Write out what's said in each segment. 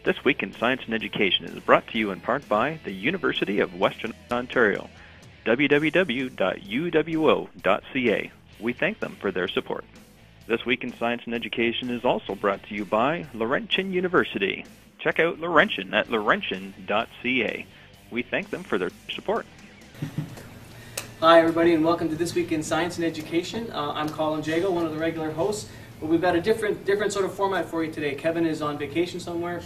This Week in Science and Education is brought to you in part by the University of Western Ontario, www.uwo.ca. We thank them for their support. This Week in Science and Education is also brought to you by Laurentian University. Check out Laurentian at laurentian.ca. We thank them for their support. Hi everybody, and welcome to This Week in Science and Education. I'm Colin, Jagoe, one of the regular hosts. But we've got a different sort of format for you today. Kevin is on vacation somewhere.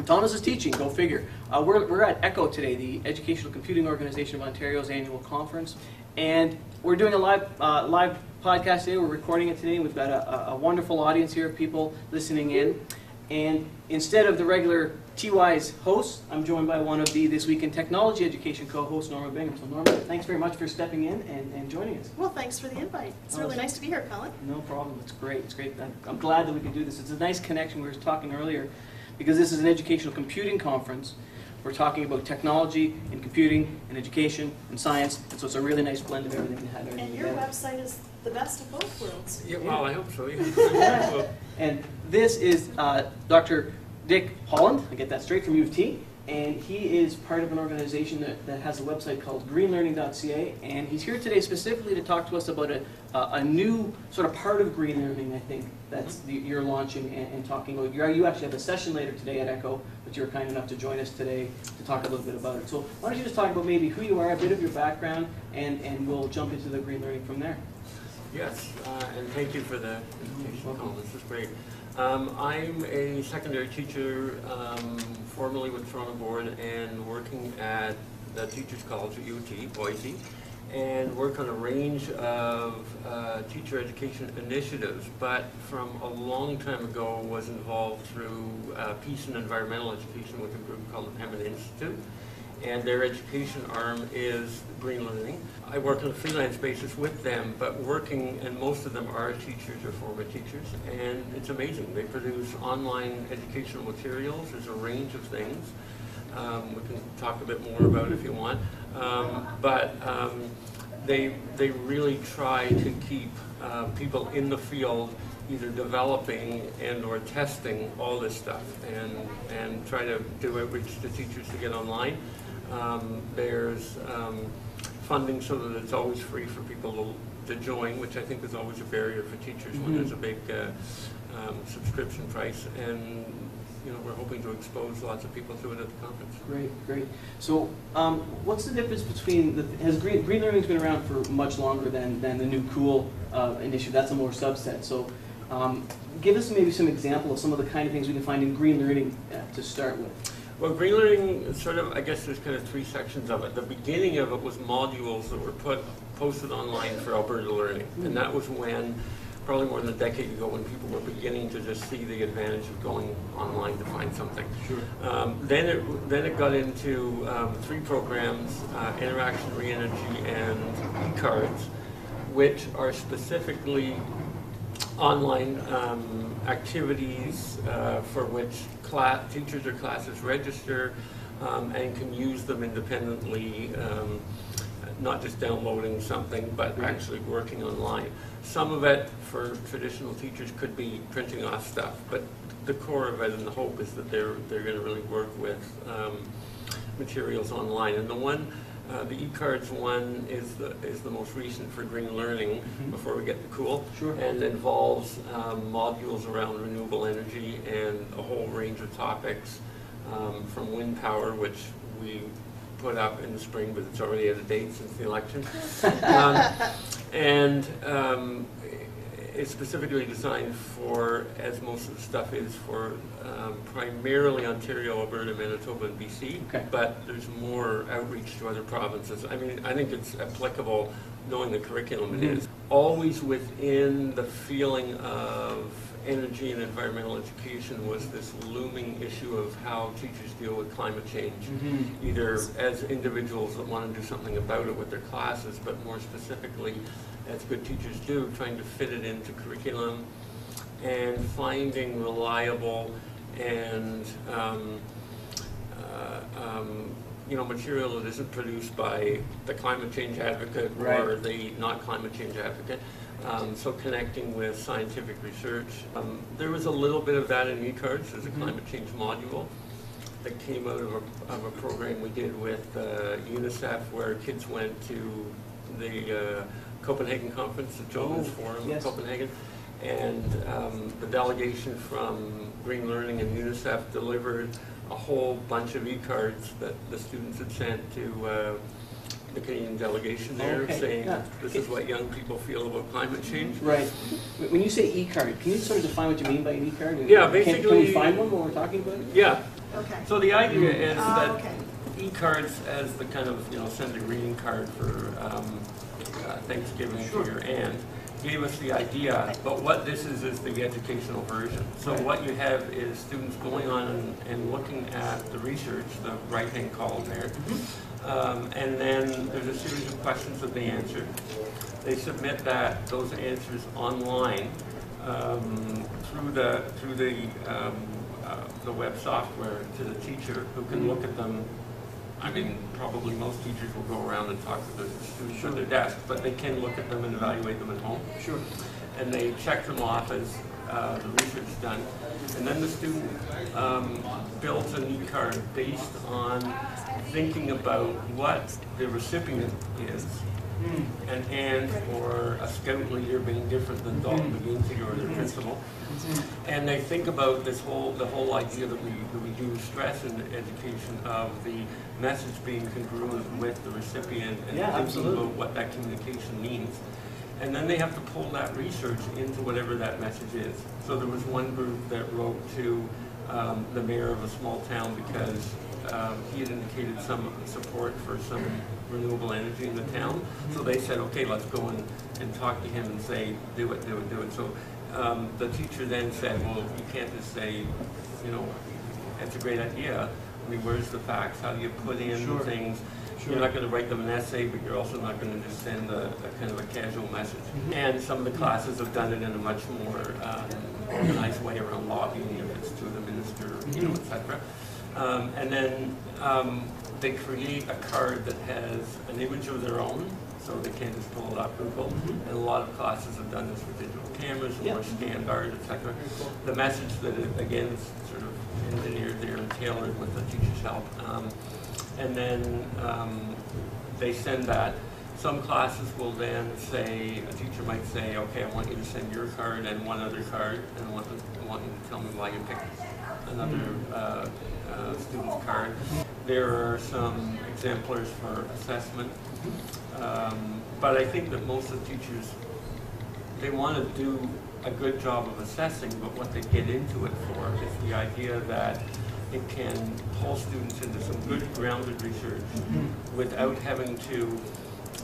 Thomas is teaching, go figure. We're at ECOO today, the Educational Computing Organization of Ontario's annual conference. And we're doing a live podcast today. We're recording it today. We've got a wonderful audience here of people listening in. And instead of the regular T-WiSE hosts, I'm joined by one of the This Week in Technology Education co-hosts, Norma Bingham. So Norma, thanks very much for stepping in and joining us. Well, thanks for the invite. It's really nice to be here, Colin. No problem. It's great. It's great. I'm glad that we can do this. It's a nice connection. We were talking earlier, because this is an educational computing conference. We're talking about technology and computing and education and science, and so it's a really nice blend of everything to have everything And your together. website is the best of both worlds. Yeah, well, I hope so. Yeah. And this is Dr. Dick Holland, I get that straight, from U of T, and he is part of an organization that has a website called GreenLearning.ca, and he's here today specifically to talk to us about a new sort of part of GreenLearning, I think, that's you're launching and talking about. You actually have a session later today at ECOO, but you're kind enough to join us today to talk a little bit about it. So why don't you just talk about maybe who you are, a bit of your background, and we'll jump into the GreenLearning from there. Yes, and thank you for the invitation, Colin. This is great. I'm a secondary teacher, formerly with Toronto Board, and working at the Teachers College at UT, Boise, and work on a range of teacher education initiatives, but from a long time ago was involved through peace and environmental education with a group called the Panelists Institute, and their education arm is GreenLearning. I work on a freelance basis with them, but working, and most of them are teachers or former teachers, and it's amazing. They produce online educational materials. There's a range of things. We can talk a bit more about it if you want. They really try to keep people in the field either developing and or testing all this stuff, and try to do outreach to teachers to get online. There's funding so that it's always free for people to join, which I think is always a barrier for teachers when there's a big subscription price, and we're hoping to expose lots of people to it at the conference. Great, great. So what's the difference between, GreenLearning's been around for much longer than the new ECOO initiative. That's a more subset. So give us maybe some example of some of the kind of things we can find in GreenLearning to start with. Well, GreenLearning sort of, I guess there's kind of three sections of it. The beginning of it was modules that were posted online for Alberta Learning, and that was when, probably more than a decade ago, when people were beginning to just see the advantage of going online to find something. Sure. Then it got into three programs, Interaction, Re-Energy, and eCards, which are specifically online activities for which teachers or classes register and can use them independently, not just downloading something, but actually working online. Some of it for traditional teachers could be printing off stuff, but the core of it and the hope is that they're going to really work with materials online. And the eCards one is the most recent for GreenLearning before we get to ECOO, and involves modules around renewable energy and a whole range of topics, from wind power, which we put up in the spring, but it's already out of date since the election. It's specifically designed for, as most of the stuff is, for primarily Ontario, Alberta, Manitoba, and BC, but there's more outreach to other provinces. I mean, I think it's applicable, knowing the curriculum it is. Always within the feeling of energy and environmental education was this looming issue of how teachers deal with climate change, either as individuals that want to do something about it with their classes, but more specifically, as good teachers do, trying to fit it into curriculum and finding reliable and material that isn't produced by the climate change advocate or the not climate change advocate. So connecting with scientific research. There was a little bit of that in eCards. There's a climate change module. that came out of a program we did with UNICEF, where kids went to the Copenhagen conference, the Children's Forum in Copenhagen, and the delegation from GreenLearning and UNICEF delivered a whole bunch of e-cards that the students had sent to the Canadian delegation there, saying this is what young people feel about climate change. Right. When you say e-card, can you sort of define what you mean by an e-card? Yeah, basically. Can we find one when we're talking about it? Yeah. Okay. So the idea is that Okay. e-cards as the kind of, send a greeting card for Thanksgiving to your aunt, gave us the idea, but what this is the educational version. So what you have is students going on and looking at the research, the right-hand column there, and then there's a series of questions that they answer. They submit those answers online through the web software to the teacher, who can look at them. I mean, probably most teachers will go around and talk to the students at their desk, but they can look at them and evaluate them at home. Sure. And they check them off as the research is done. And then the student builds an e-card based on thinking about what the recipient is, an aunt or a scout leader being different than Dalton McGinty or their principal. And they think about the whole idea that we do stress in education of the message being congruent with the recipient, and thinking about what that communication means. And then they have to pull that research into whatever that message is. So there was one group that wrote to the mayor of a small town because he had indicated some support for some renewable energy in the town. So they said, okay, let's go and talk to him and say, do it, do it, do it. So the teacher then said, well, you can't just say, it's a great idea. I mean, where's the facts? How do you put in things? You're not going to write them an essay, but you're also not going to just send a kind of a casual message. And some of the classes have done it in a much more organized way around lobbying, if it's to the minister, etc. And then they create a card that has an image of their own, so they can't just pull it off Google. And a lot of classes have done this with digital cameras or scanned art, etc. The message that, again, is sort of engineered there and tailored with the teacher's help. And then they send that. Some classes will then say, a teacher might say, okay, I want you to send your card and one other card, and I want you to tell me why you picked another student's card. There are some exemplars for assessment, but I think that most of the teachers, they want to do a good job of assessing, but what they get into it for is the idea that it can pull students into some good grounded research without having to,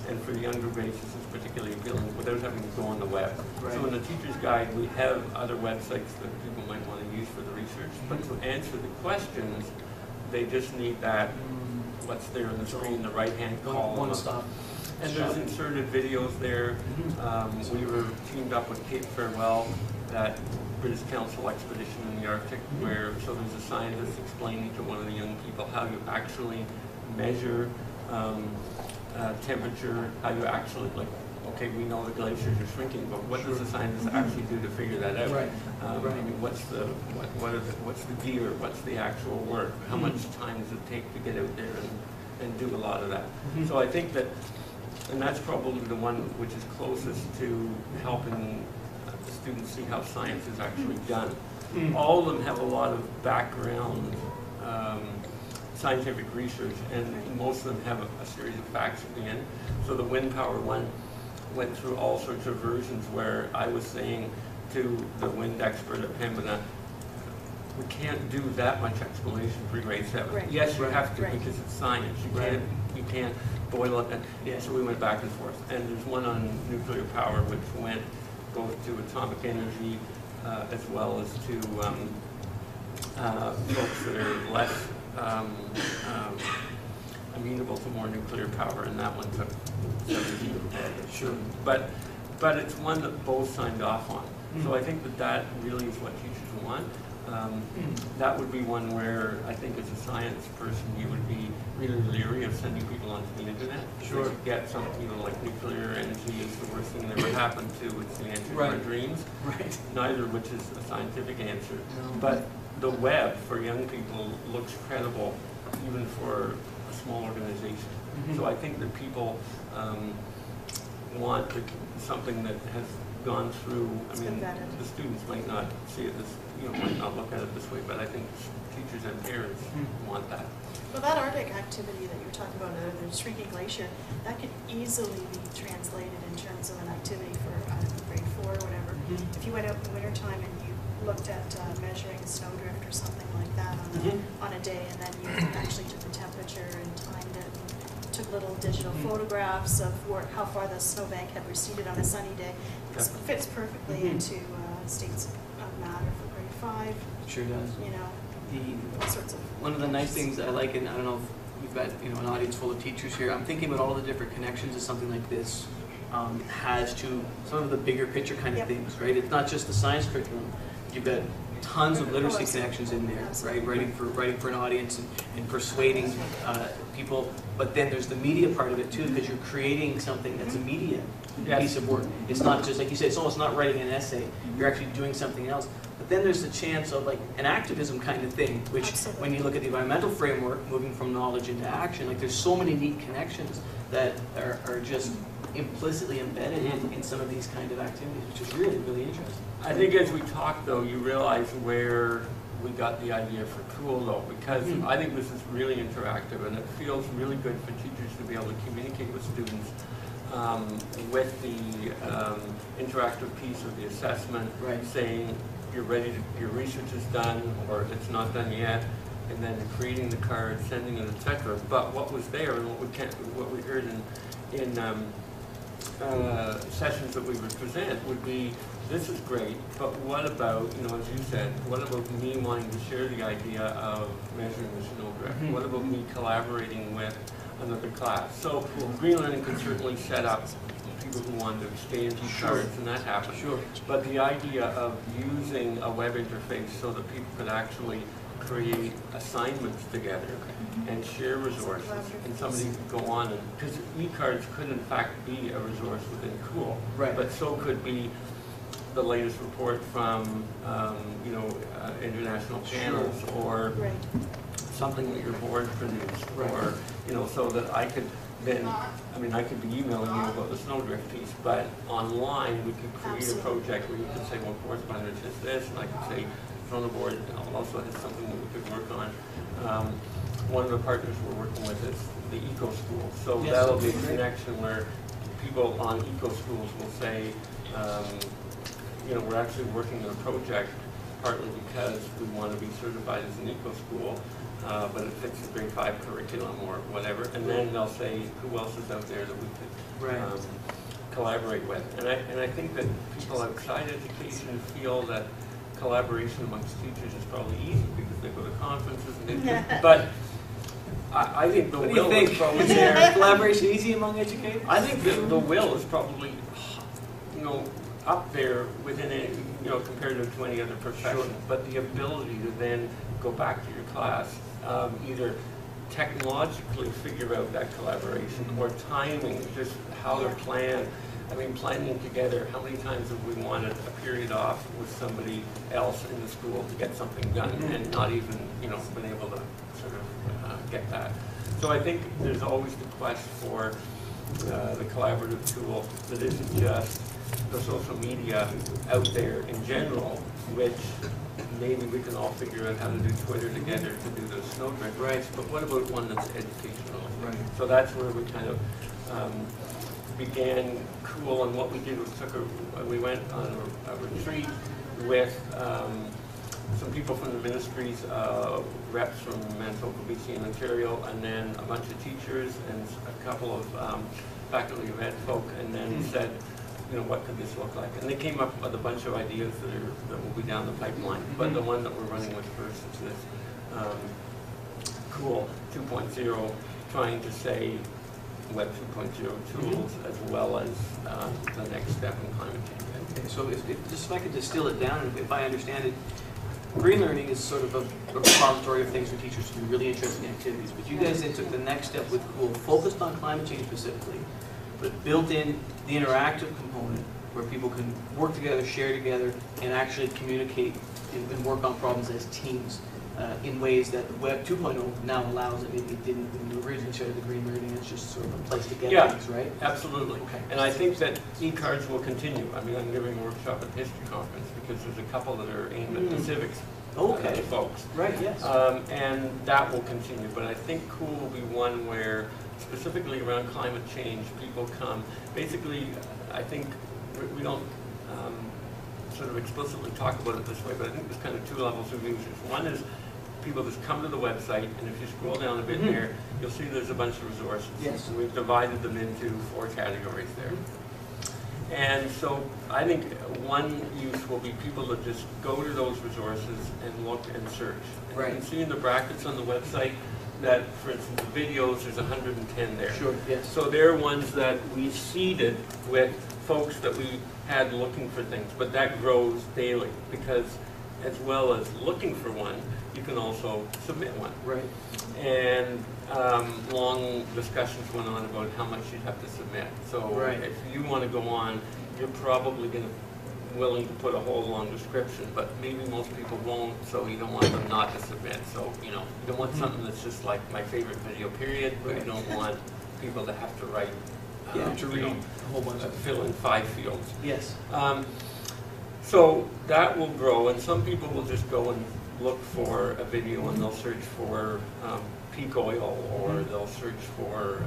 and for the younger grades this is particularly appealing, without having to go on the web. So in the teacher's guide we have other websites that people might want to use for the research, but to answer the questions they just need that, what's there on the screen, the right hand column. One stop. And there's inserted videos there. We were teamed up with Cape Farewell, that British Council expedition in the Arctic, where so there's a scientist explaining to one of the young people how you actually measure temperature, how you actually, like, okay, we know the glaciers are shrinking, but what does the scientist actually do to figure that out? I mean, what's the gear? What's the actual work? How much time does it take to get out there and do a lot of that? So I think that, and that's probably the one which is closest to helping the students see how science is actually done. All of them have a lot of background scientific research, and most of them have a series of facts at the end. So the wind power one went through all sorts of versions where I was saying to the wind expert at Pembina, we can't do that much explanation for grade 7. Yes, you have to, because it's science. You can't boil it. And so we went back and forth. And there's one on nuclear power which went both to atomic energy as well as to folks that are less amenable to more nuclear power, and that one took 17 But it's one that both signed off on. So I think that really is what teachers want. That would be one where I think as a science person you would be really leery of sending people onto the internet. Sure. To get something, like nuclear energy is the worst thing that ever happened to, it's the answer to our dreams. Neither of which is a scientific answer. But the web for young people looks credible even for a small organization. So I think that people want something that has gone through. I mean, the students might not see it this, might not look at it this way, but I think teachers and parents want that. Well, that Arctic activity that you were talking about, the shrinking glacier, that could easily be translated in terms of an activity for grade 4 or whatever. If you went out in the wintertime and you looked at measuring snowdrift or something like that on a day, and then you actually took the temperature and timed it, and took little digital photographs of how far the snowbank had receded on a sunny day. This fits perfectly into states of matter for grade 5. Sure does. All sorts of One of the nice things I like, and I don't know if we've got an audience full of teachers here, I'm thinking about all the different connections that something like this has to some of the bigger picture kind of things, right? It's not just the science curriculum. You've got tons of literacy connections in there, right? Writing for an audience and persuading people. But then there's the media part of it too, because you're creating something that's a media piece of work. It's not just, like you said, it's almost not writing an essay. You're actually doing something else. But then there's the chance of like an activism kind of thing, which when you look at the environmental framework, moving from knowledge into action, like there's so many neat connections that are just implicitly embedded in some of these kind of activities, which is really, really interesting. I think as we talk, though, you realize where we got the idea for Cool, though, because I think this is really interactive, and it feels really good for teachers to be able to communicate with students with the interactive piece of the assessment, saying you're ready to, your research is done, or it's not done yet, and then creating the card, sending it, etc. But what was there, and what we heard in sessions that we would present would be, this is great, but what about, as you said, what about me wanting to share the idea of measuring the snowdrift? What about me collaborating with another class? So GreenLearning can certainly set up people who want to exchange cards, and that happens. But the idea of using a web interface so that people could actually create assignments together and share resources, and somebody could go on, and because e-cards could in fact be a resource within Cool, but so could be the latest report from international panels, or something that your board produced, or so that I could then, I could be emailing you about the snowdrift piece, but online we could create a project where you could say, well, correspondence is this, and I could say, on the board also has something that we could work on. One of the partners we're working with is the ECOO school, so that'll be a connection where people on ECOO schools will say, we're actually working on a project partly because we want to be certified as an ECOO school, but it fits the grade 5 curriculum or whatever, and then they'll say who else is out there that we could collaborate with. And I think that people outside education feel that collaboration amongst teachers is probably easy because they go to conferences and they but I think the will is probably there. Collaboration easy among educators? I think the will is probably up there within it, compared to any other profession. But the ability to then go back to your class, either technologically figure out that collaboration, or timing, just how they're planned. Planning together, how many times have we wanted a period off with somebody else in the school to get something done, and not even, been able to sort of get that. So I think there's always the quest for the collaborative tool that isn't just the social media out there in general, which maybe we can all figure out how to do Twitter together to do those snowdrift rights, but what about one that's educational? So that's where we kind of began Cool, and what we did was we went on a retreat with some people from the ministries, reps from Manitoba, BC, and Ontario, and then a bunch of teachers and a couple of faculty of ed folk, and then said, what could this look like? And they came up with a bunch of ideas that will be down the pipeline. But the one that we're running with first is this Cool 2.0, trying to say Web 2.0 tools as well as the next step in climate change. Okay, so if I could distill it down, if I understand it, GreenLearning is sort of a repository of things for teachers to do really interesting activities. But you guys then took the next step with Cool, focused on climate change specifically, but built in the interactive component where people can work together, share together, and actually communicate and work on problems as teams in ways that Web 2.0 now allows that maybe it didn't when you originally started the GreenLearning. It's just sort of a place to get things, right? Absolutely. Okay. And I think that e-cards will continue. I mean, I'm giving a workshop at the History Conference because there's a couple that are aimed at the civics folks. Right, yes. And that will continue. But I think COOL will be one where, specifically around climate change, people come. Basically, I think we don't sort of explicitly talk about it this way, but I think there's kind of two levels of users. One is people just come to the website, and if you scroll down a bit there, you'll see there's a bunch of resources. Yes. And we've divided them into 4 categories there. And so I think one use will be people that just go to those resources and look and search. And Right. you can see in the brackets on the website that, for instance, the videos, there's 110 there. Sure, yes. So they're ones that we seeded with folks that we had looking for things, but that grows daily because as well as looking for one, you can also submit one. Right. And long discussions went on about how much you'd have to submit. So Right. if you want to go on, you're probably willing to put a whole long description, but maybe most people won't, so you don't want them not to submit. So, you know, you don't want something that's just like my favorite video period, but you don't want people to have to write, To read a whole bunch of fill in 5 fields. Yes. So that will grow, and some people will just go and look for a video and they'll search for peak oil, or they'll search for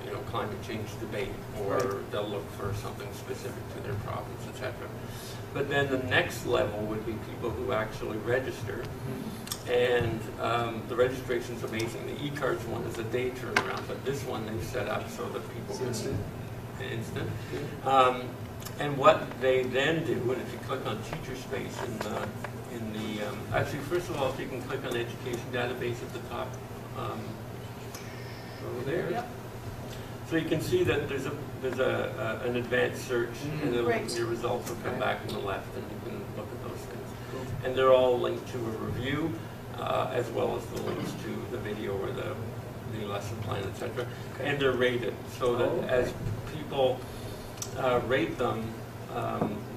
you know, climate change debate, or they'll look for something specific to their province, etc. But then the next level would be people who actually register, and the registration's amazing. The e-cards one is a day turnaround, but this one they've set up so that people can instant. And what they then do, and if you click on Teacher Space actually, first of all, if you can click on Education Database at the top, over there. Yep. So you can see that there's an advanced search, and your results will come back on the left, and you can look at those things. Cool. And they're all linked to a review, as well as the links to the video or the lesson plan, etc. And they're rated, so that as people rate them,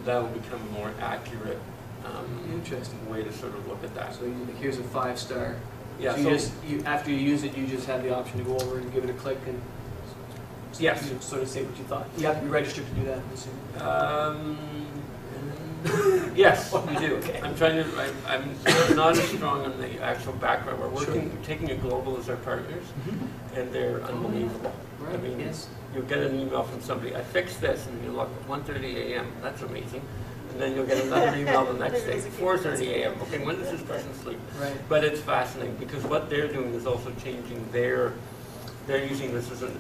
that will become a more accurate Interesting way to sort of look at that. So here's a 5-star. Yeah. So after you use it, you just have the option to go over and give it a click and sort of say what you thought. You have to be registered to do that, I'm assuming. Yes, we do. Okay. I'm not as strong on the actual background. We're taking a global as our partners, and they're unbelievable. Right. I mean, you'll get an email from somebody, I fixed this, and you look at 1:30 a.m. That's amazing. And then you'll get another email the next day, 4:30 a.m. Okay, when does this person sleep? Right. But it's fascinating because what they're doing is also changing they're using this as an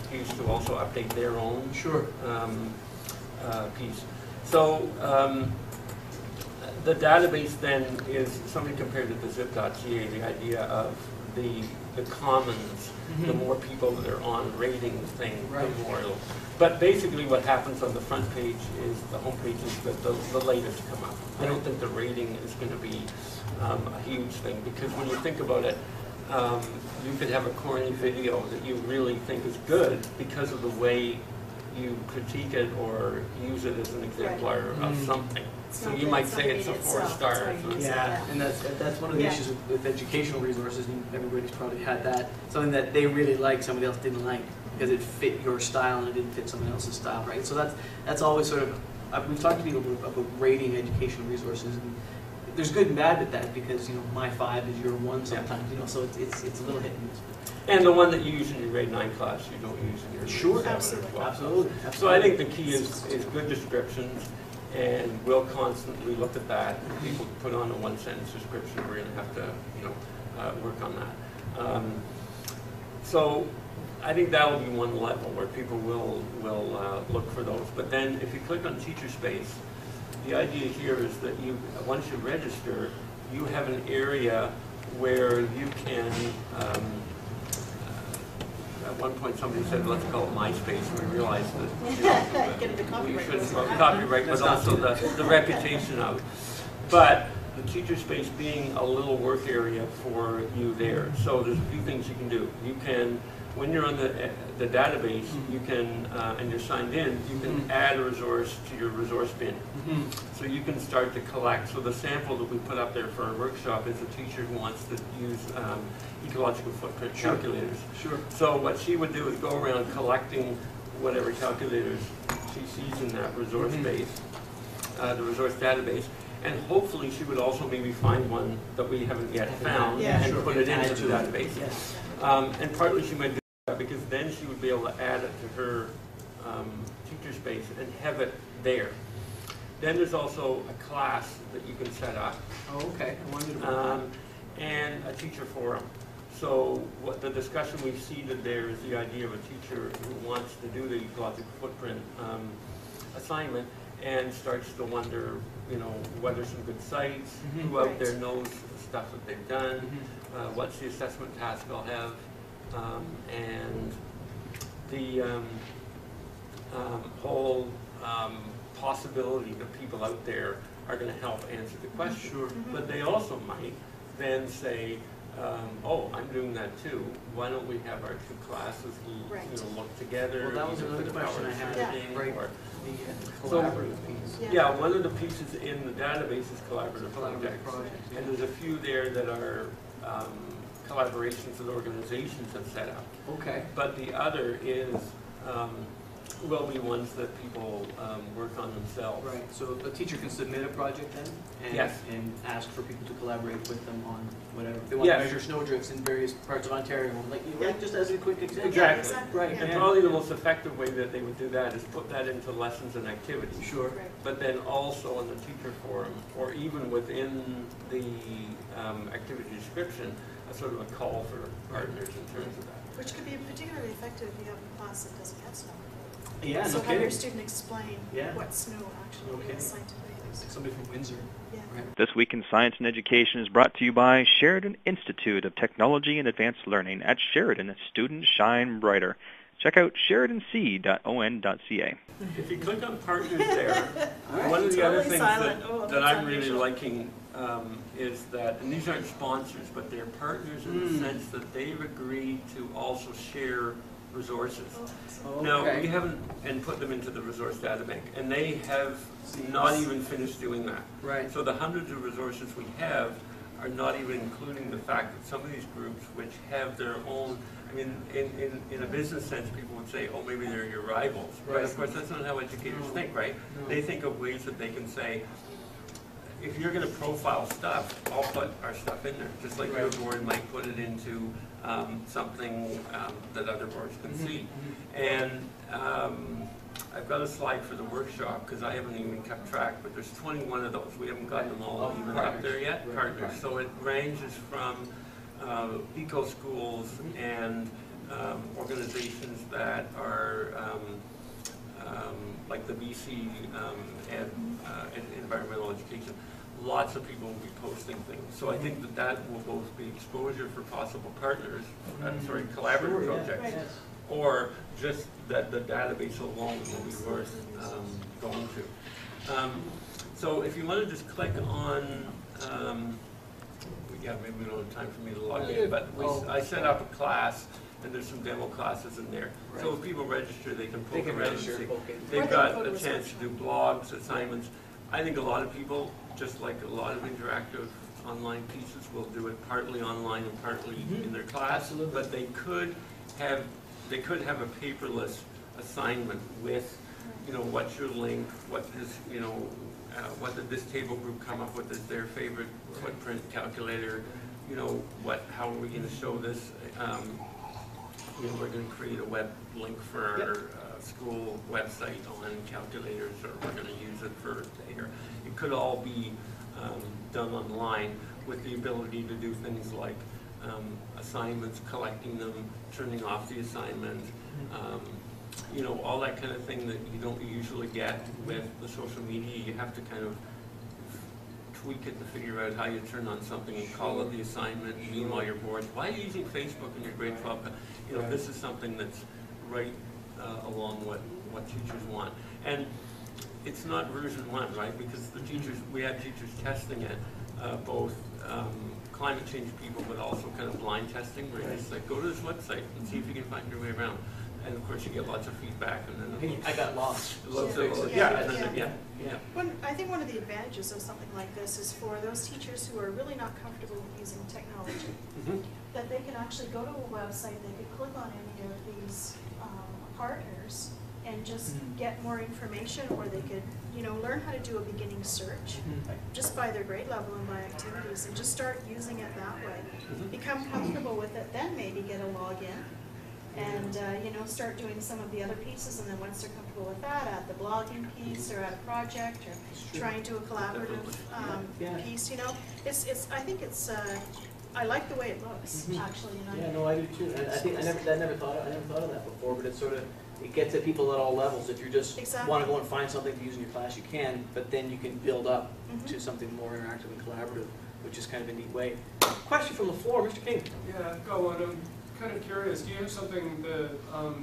excuse to also update their own piece. So the database then is, somebody compared it to zip.ca, the idea of the commons, the more people that are on rating the thing, the more it'll. But basically what happens on the front page is, the home page is that the latest come up. I don't think the rating is going to be a huge thing, because when you think about it, you could have a corny video that you really think is good because of the way you critique it or use it as an exemplar of something. So you might say it's a 4 star. Yeah, and that's one of the issues with educational resources, and everybody's probably had that. Something that they really liked, somebody else didn't like, because it fit your style and it didn't fit someone else's style, right? So that's always sort of, we've talked to people about rating educational resources, and there's good and bad with that, because, you know, my 5 is your 1 sometimes, you know, so it's a little hit and miss. And the one that you use in your grade 9 class, you don't use in your grade 7 or 12. Absolutely. So I think the key is good descriptions, and we'll constantly look at that. If people put on a 1-sentence description, we're going to have to, you know, work on that. So I think that will be one level where people will look for those. But then if you click on Teacher Space, the idea here is that once you register, you have an area where you can, at one point somebody said, let's call it MySpace, and we realized that Get into copyright. Copyright, but also the reputation of it. But the Teacher Space being a little work area for you there. So there's a few things you can do. You can when you're on the database, you can, and you're signed in, you can add a resource to your resource bin. So you can start to collect. So the sample that we put up there for our workshop is a teacher who wants to use ecological footprint calculators. Sure. So what she would do is go around collecting whatever calculators she sees in that resource base, the resource database, and hopefully she would also maybe find one that we haven't yet found and put it into the database. Yes. And partly she might do that because then she would be able to add it to her teacher space and have it there. Then there's also a class that you can set up. Oh, okay. I wondered about and a teacher forum. So what the discussion we've seeded there is the idea of a teacher who wants to do the ecological footprint assignment and starts to wonder, you know, what are some good sites, who out there knows the stuff that they've done, what's the assessment task I'll have, and the whole possibility that people out there are going to help answer the question. Sure. But they also might then say, oh, I'm doing that too. Why don't we have our two classes you know, look together? Well, that was another question I had. Right. The collaborative piece. Yeah, one of the pieces in the database is collaborative projects. And there's a few there that are collaborations that organizations have set up. Okay. But the other is will be ones that people work on themselves. Right. So a teacher can submit a project then, and, and ask for people to collaborate with them on whatever. If they want to measure snowdrifts in various parts of Ontario, like just as a quick example. Exactly. Right. And probably the most effective way that they would do that is put that into lessons and activities. Sure. Right. But then also in the teacher forum, or even within the activity description, a sort of a call for partners in terms of that. Which could be particularly effective if you have a class that doesn't have snow. Yeah, so no have your kidding. student explain what snow actually is scientifically. Like somebody from Windsor. Yeah. Right. This Week in Science and Education is brought to you by Sheridan Institute of Technology and Advanced Learning. At Sheridan, students shine brighter. Check out sheridanc.on.ca. If you click on partners there, one of the other things that I'm really liking is that, and these aren't sponsors, but they're partners in the sense that they've agreed to also share resources. Now, we haven't put them into the resource data bank, and they have not even finished doing that. Right. So the hundreds of resources we have are not even including the fact that some of these groups which have their own, I mean, in a business sense, people would say, oh, maybe they're your rivals. Right. But of course, that's not how educators think, right? No. They think of ways that they can say, if you're going to profile stuff, I'll put our stuff in there, just like your board might put it into something that other boards can see. And I've got a slide for the workshop because I haven't even kept track, but there's 21 of those. We haven't gotten them all even up there yet, partners. So it ranges from eco schools and organizations that are like the BC and environmental education. Lots of people will be posting things. So I think that that will both be exposure for possible partners, collaborative projects, or just that the database alone will be worth going to. So if you want to just click on, maybe we don't have time for me to log in, but I set up a class, and there's some demo classes in there. Right. So if people register, they can poke around and see. They've got a chance to do blogs, assignments. I think a lot of people, just like a lot of interactive online pieces, will do it partly online and partly in their class. Absolutely. But they could have a paperless assignment with, what's your link, what is, what did this table group come up with as their favorite footprint calculator, how are we going to show this? We're going to create a web link for our school website on calculators, or we're going to use it for there. It could all be done online with the ability to do things like assignments, collecting them, turning off the assignment, all that kind of thing that you don't usually get with the social media. You have to kind of tweak it to figure out how you turn on something and call it the assignment. Meanwhile, your board, why are you using Facebook in your grade 12? This is something that's right along what teachers want. And it's not version 1, right? Because the teachers, we had teachers testing it, both climate change people, but also kind of blind testing, where you just like go to this website and see if you can find your way around. And of course, you get lots of feedback, and then I got lost. Yeah. Well, I think one of the advantages of something like this is for those teachers who are really not comfortable with using technology, that they can actually go to a website, they could click on any of these partners and just get more information, or they could, learn how to do a beginning search just by their grade level and by activities, and just start using it that way. Become comfortable with it, then maybe get a login. And start doing some of the other pieces, and then once they're comfortable with that, add the blogging piece, or add a project, or try and do a collaborative piece. I think it's. I like the way it looks, actually. Yeah, no, I do too. And I think I never thought of that before, but it's sort of, it gets at people at all levels. If you just want to go and find something to use in your class, you can, but then you can build up to something more interactive and collaborative, which is kind of a neat way. Question from the floor, Mr. King. Yeah, Colin, I'm kind of curious, do you have something that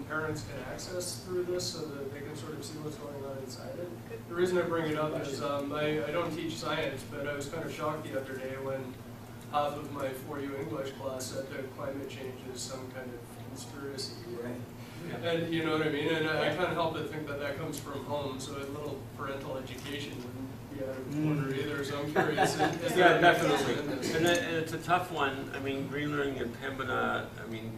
parents can access through this so that they can sort of see what's going on inside it? The reason I bring it up is I don't teach science, but I was kind of shocked the other day when half of my 4U English class said that climate change is some kind of conspiracy. Right. Yeah. And you know what I mean? And I can't help but think that that comes from home, so a little parental education wouldn't be out of order either, so I'm curious. Definitely. And it's a tough one. I mean, GreenLearning and Pembina,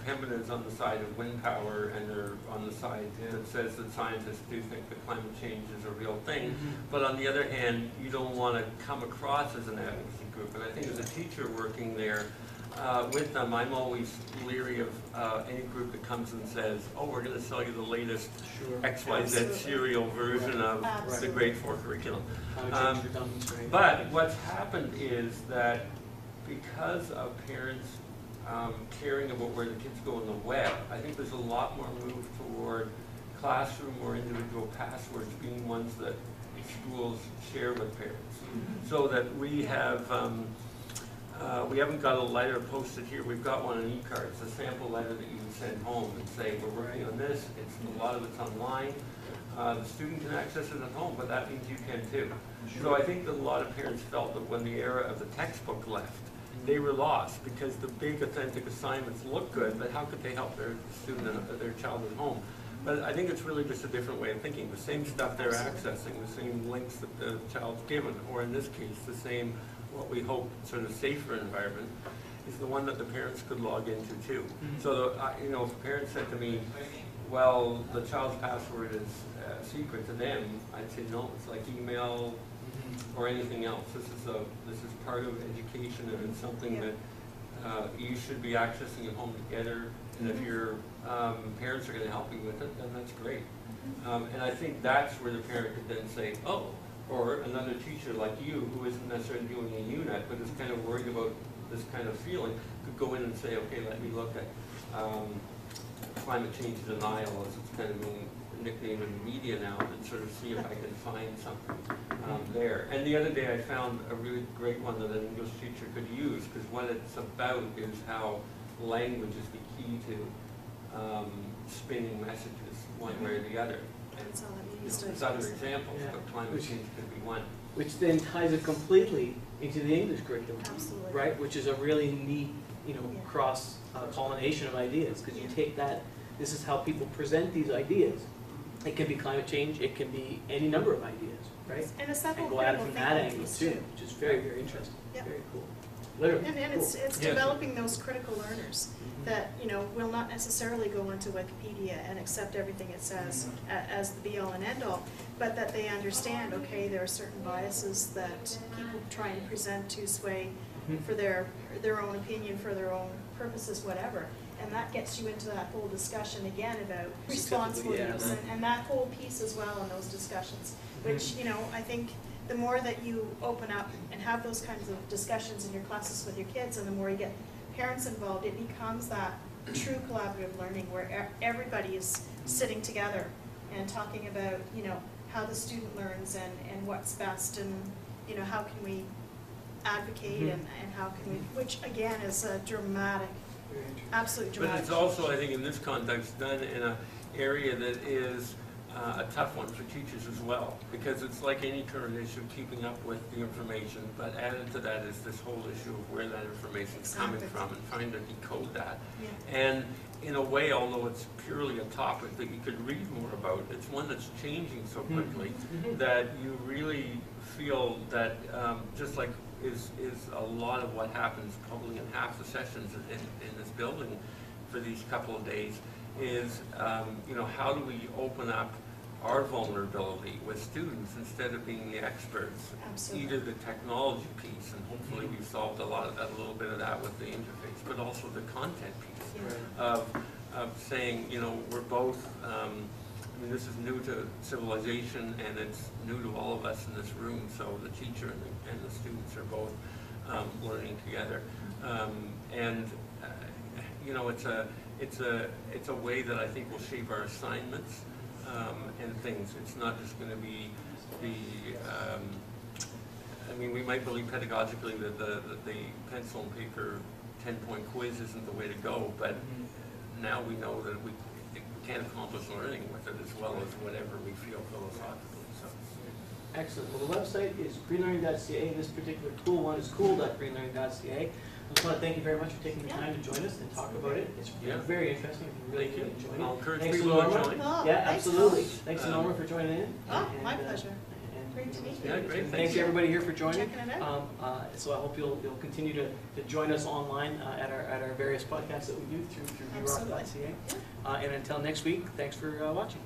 Pembina is on the side of wind power, and they're on the side that says that scientists do think that climate change is a real thing. But on the other hand, you don't want to come across as an advocacy group. And I think as a teacher working there, with them, I'm always leery of any group that comes and says, oh, we're going to sell you the latest XYZ serial version of the grade 4 curriculum. But what's happened is that because of parents caring about where the kids go on the web, I think there's a lot more move toward classroom or individual passwords being ones that schools share with parents. So that we have we haven't got a letter posted here. We've got one in e-cards, a sample letter that you can send home and say, we're working on this. A lot of it's online. The student can access it at home, but that means you can too. So I think that a lot of parents felt that when the era of the textbook left, they were lost because the big authentic assignments look good, but how could they help their student and their child at home? But I think it's really just a different way of thinking. The same stuff they're accessing, the same links that the child's given, or in this case, the same, what we hope, sort of safer environment, is the one that the parents could log into too. So, if a parent said to me, well, the child's password is secret to them, I'd say no, it's like email or anything else. This is part of education, and it's something that you should be accessing at home together. And if your parents are going to help you with it, then that's great. And I think that's where the parent could then say, oh, or another teacher like you, who isn't necessarily doing a unit, but is kind of worried about this kind of feeling, could go in and say, okay, let me look at climate change denial, as it's kind of being nicknamed in the media now, and sort of see if I can find something there. And the other day I found a really great one that an English teacher could use, because what it's about is how language is the key to spinning messages one way or the other. There's other examples, but climate change could be one. Which then ties it completely into the English curriculum, Absolutely. right? Which is a really neat, cross pollination of ideas, because you take that. This is how people present these ideas. It can be climate change. It can be any number of ideas, right? And it's that whole go at it critical from that thinking angle piece too, which is very, very interesting. Yep. Very cool. Literally. And cool. it's developing those critical learners that will not necessarily go into Wikipedia and accept everything it says as the be all and end all, but that they understand, okay, there are certain biases that people try and present to sway for their own opinion, for their own purposes, whatever. And that gets you into that whole discussion again about responsible use and that whole piece as well in those discussions, which, I think the more that you open up and have those kinds of discussions in your classes with your kids, and the more you get parents involved, it becomes that true collaborative learning where everybody is sitting together and talking about, how the student learns and what's best, and, how can we advocate and how can we, which again is a dramatic, absolutely dramatic. But it's also, I think, in this context, done in an area that is a tough one for teachers as well, because it's like any current issue, keeping up with the information, but added to that is this whole issue of where that information is coming from and trying to decode that. Yeah. And in a way, although it's purely a topic that you could read more about, it's one that's changing so quickly that you really feel that just like is a lot of what happens probably in half the sessions in this building for these couple of days is, you know, how do we open up our vulnerability with students instead of being the experts? Absolutely. Either the technology piece, and hopefully we've solved a little bit of that with the interface, but also the content piece of saying, you know, we're both, I mean, this is new to civilization and it's new to all of us in this room, so the teacher and the students are both learning together. You know, it's a way that I think will shape our assignments and things. It's not just going to be I mean, we might believe pedagogically that the pencil and paper 10-point quiz isn't the way to go, but now we know that we can accomplish learning with it as well as whatever we feel philosophically. So. Excellent. Well, the website is greenlearning.ca. This particular cool one is cool.greenlearning.ca. I just want to thank you very much for taking the time to join us and talk about it. It's very interesting. If you really enjoyed it. I'll encourage Thanks people to Norma. join. Oh, Yeah, thanks, absolutely. Colin. Thanks to Norma for joining in. Oh, my pleasure. Great to meet you. Yeah, great. Thanks to everybody here for joining. Checking it out. So I hope you'll continue to join us online at our various podcasts that we do through vrock.ca. And until next week, thanks for watching.